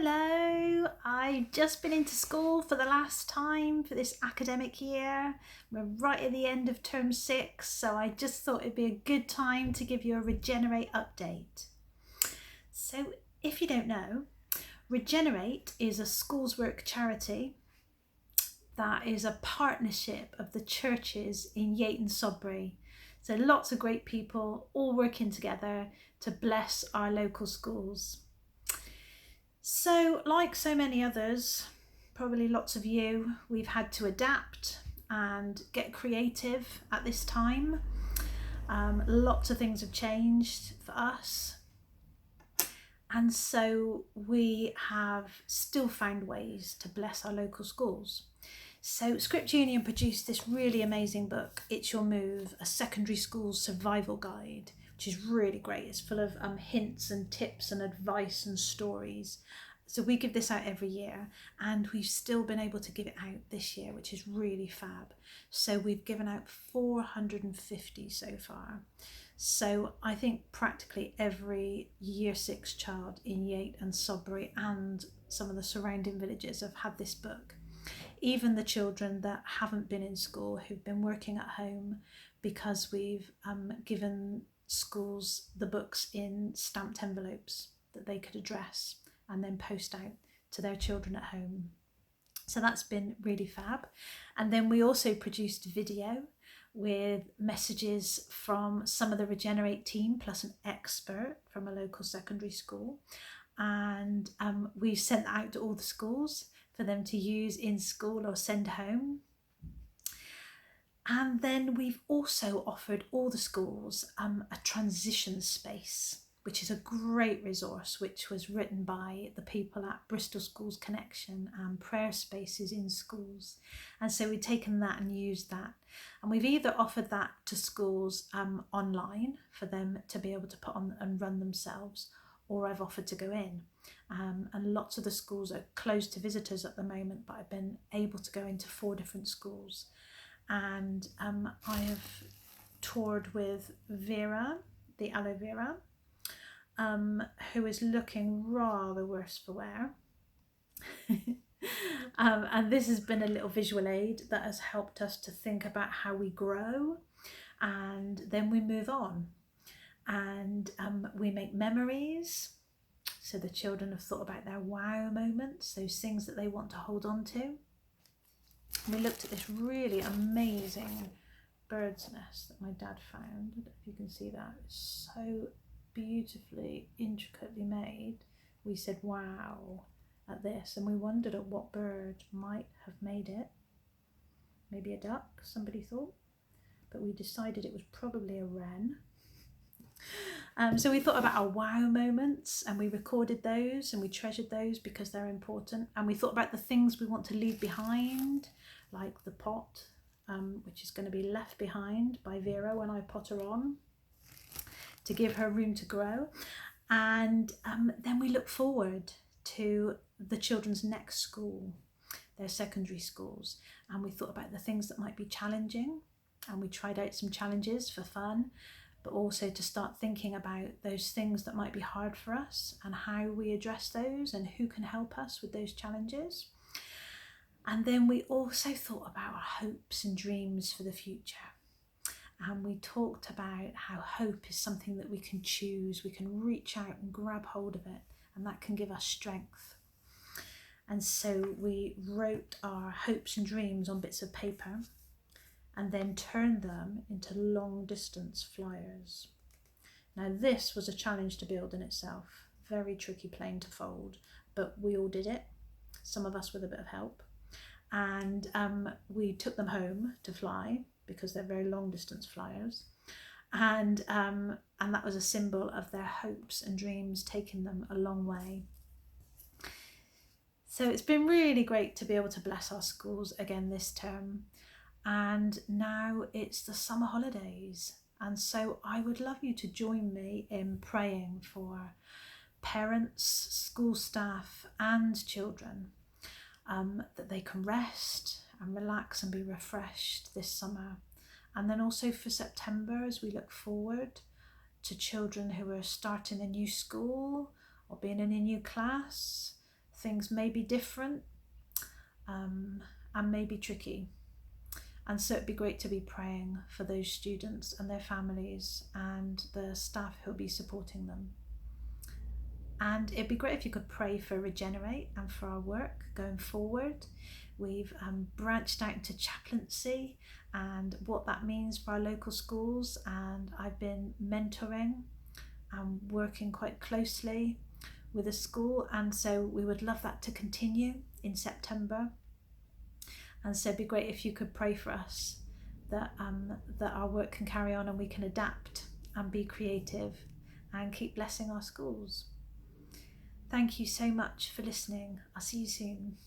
Hello, I've just been into school for the last time for this academic year. We're right at the end of term 6, so I just thought it'd be a good time to give you a Regenerate update. So if you don't know, Regenerate is a schools work charity that is a partnership of the churches in Yate and Sodbury. So lots of great people all working together to bless our local schools. So, like so many others, probably lots of you, we've had to adapt and get creative at this time. Lots of things have changed for us. And so we have still found ways to bless our local schools. So Script Union produced this really amazing book, It's Your Move, a secondary school survival guide, which is really great. It's full of hints and tips and advice and stories. So we give this out every year, and we've still been able to give it out this year, which is really fab. So we've given out 450 so far. So I think practically every year 6 child in Yate and Sodbury and some of the surrounding villages have had this book. Even the children that haven't been in school, who've been working at home, because we've given schools the books in stamped envelopes that they could address and then post out to their children at home. So that's been really fab. And then we also produced a video with messages from some of the Regenerate team plus an expert from a local secondary school. And we sent that out to all the schools for them to use in school or send home. And then we've also offered all the schools a transition space, which is a great resource, which was written by the people at Bristol Schools Connection and Prayer Spaces in Schools. And so we've taken that and used that. And we've either offered that to schools online for them to be able to put on and run themselves, or I've offered to go in. And lots of the schools are closed to visitors at the moment, but I've been able to go into 4 different schools. And I have toured with Vera, the aloe vera, who is looking rather worse for wear. And this has been a little visual aid that has helped us to think about how we grow, and then we move on. And we make memories. So the children have thought about their wow moments, those things that they want to hold on to. And we looked at this really amazing bird's nest that my dad found. I don't know if you can see that. It's so beautifully, intricately made. We said wow at this, and we wondered at what bird might have made it. Maybe a duck, somebody thought, but we decided it was probably a wren. So we thought about our wow moments, and we recorded those and we treasured those because they're important. And we thought about the things we want to leave behind, like the pot, which is going to be left behind by Vera when I pot her on to give her room to grow. And then we look forward to the children's next school, their secondary schools. And we thought about the things that might be challenging, and we tried out some challenges for fun, but also to start thinking about those things that might be hard for us and how we address those and who can help us with those challenges. And then we also thought about our hopes and dreams for the future. And we talked about how hope is something that we can choose. We can reach out and grab hold of it, and that can give us strength. And so we wrote our hopes and dreams on bits of paper and then turned them into long distance flyers. Now this was a challenge to build in itself, very tricky plane to fold, but we all did it, some of us with a bit of help. And we took them home to fly because they're very long distance flyers. And that was a symbol of their hopes and dreams taking them a long way. So it's been really great to be able to bless our schools again this term. And now it's the summer holidays. And so I would love you to join me in praying for parents, school staff and children, that they can rest and relax and be refreshed this summer. And then also for September, as we look forward to children who are starting a new school or being in a new class, things may be different and may be tricky. And so it'd be great to be praying for those students and their families and the staff who'll be supporting them. And it'd be great if you could pray for Regenerate and for our work going forward. We've branched out into chaplaincy and what that means for our local schools, and I've been mentoring and working quite closely with a school, and so we would love that to continue in September. And so it'd be great if you could pray for us that our work can carry on and we can adapt and be creative and keep blessing our schools. Thank you so much for listening. I'll see you soon.